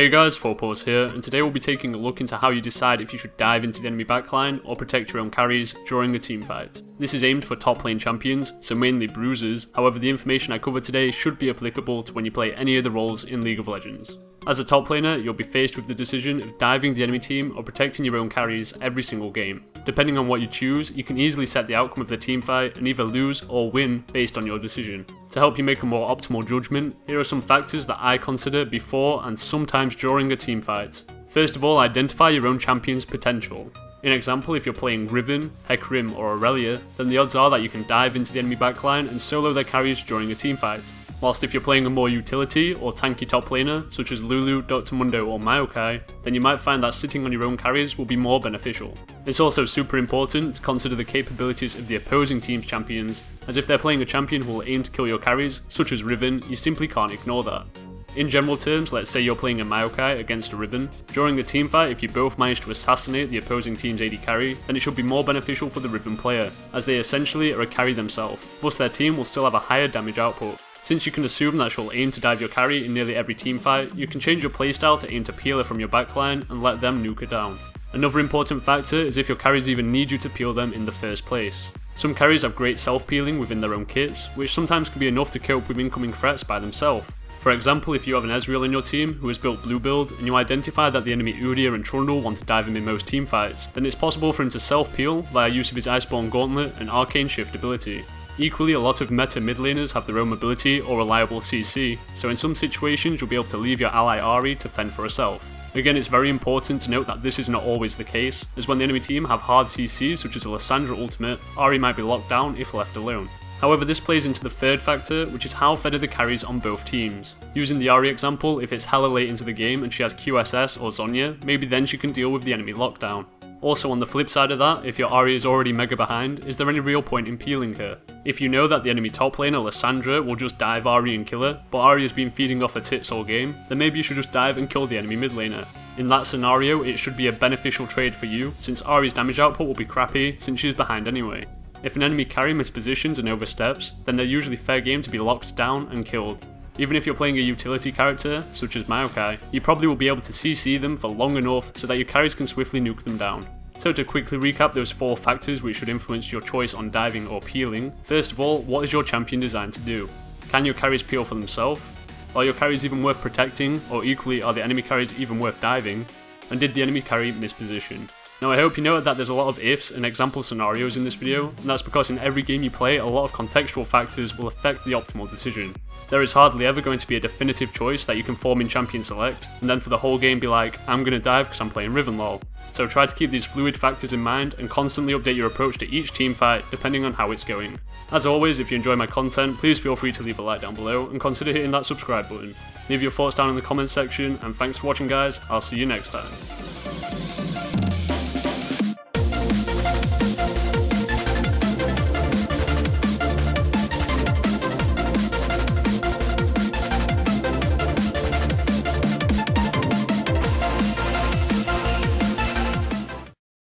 Hey guys, 4Paws here, and today we'll be taking a look into how you decide if you should dive into the enemy backline or protect your own carries during a team fight. This is aimed for top lane champions, so mainly bruisers. However, the information I cover today should be applicable to when you play any of the roles in League of Legends. As a top laner, you'll be faced with the decision of diving the enemy team or protecting your own carries every single game. Depending on what you choose, you can easily set the outcome of the team fight and either lose or win based on your decision. To help you make a more optimal judgment, here are some factors that I consider before and sometimes during a team fight. First of all, identify your own champion's potential. In example, if you're playing Riven, Hecarim or Aurelia, then the odds are that you can dive into the enemy backline and solo their carries during a team fight. Whilst if you're playing a more utility or tanky top laner, such as Lulu, Dr. Mundo or Maokai, then you might find that sitting on your own carries will be more beneficial. It's also super important to consider the capabilities of the opposing team's champions, as if they're playing a champion who will aim to kill your carries, such as Riven, you simply can't ignore that. In general terms, let's say you're playing a Maokai against a Riven. During a teamfight, if you both manage to assassinate the opposing team's AD carry, then it should be more beneficial for the Riven player, as they essentially are a carry themselves, thus their team will still have a higher damage output. Since you can assume that she'll aim to dive your carry in nearly every teamfight, you can change your playstyle to aim to peel her from your backline and let them nuke her down. Another important factor is if your carries even need you to peel them in the first place. Some carries have great self-peeling within their own kits, which sometimes can be enough to cope with incoming threats by themselves. For example, if you have an Ezreal in your team who has built blue build and you identify that the enemy Udyr and Trundle want to dive him in most teamfights, then it's possible for him to self-peel via use of his Iceborne Gauntlet and Arcane Shift ability. Equally, a lot of meta mid laners have their own mobility or reliable CC, so in some situations you'll be able to leave your ally Ahri to fend for herself. Again, it's very important to note that this is not always the case, as when the enemy team have hard CCs such as a Lissandra ultimate, Ahri might be locked down if left alone. However, this plays into the third factor, which is how fed are the carries on both teams. Using the Ahri example, if it's hella late into the game and she has QSS or Zhonya, maybe then she can deal with the enemy lockdown. Also, on the flip side of that, if your Ahri is already mega behind, is there any real point in peeling her? If you know that the enemy top laner, Lissandra, will just dive Ahri and kill her, but Ahri has been feeding off her tits all game, then maybe you should just dive and kill the enemy mid laner. In that scenario, it should be a beneficial trade for you, since Ahri's damage output will be crappy since she's behind anyway. If an enemy carry mispositions and oversteps, then they're usually fair game to be locked down and killed. Even if you're playing a utility character, such as Maokai, you probably will be able to CC them for long enough so that your carries can swiftly nuke them down. So to quickly recap those 4 factors which should influence your choice on diving or peeling, first of all, what is your champion designed to do? Can your carries peel for themselves? Are your carries even worth protecting, or equally are the enemy carries even worth diving? And did the enemy carry misposition? Now I hope you noted that there's a lot of ifs and example scenarios in this video, and that's because in every game you play a lot of contextual factors will affect the optimal decision. There is hardly ever going to be a definitive choice that you can form in champion select, and then for the whole game be like, I'm gonna dive because I'm playing Riven lol. So try to keep these fluid factors in mind and constantly update your approach to each team fight depending on how it's going. As always, if you enjoy my content, please feel free to leave a like down below and consider hitting that subscribe button. Leave your thoughts down in the comments section, and thanks for watching guys, I'll see you next time.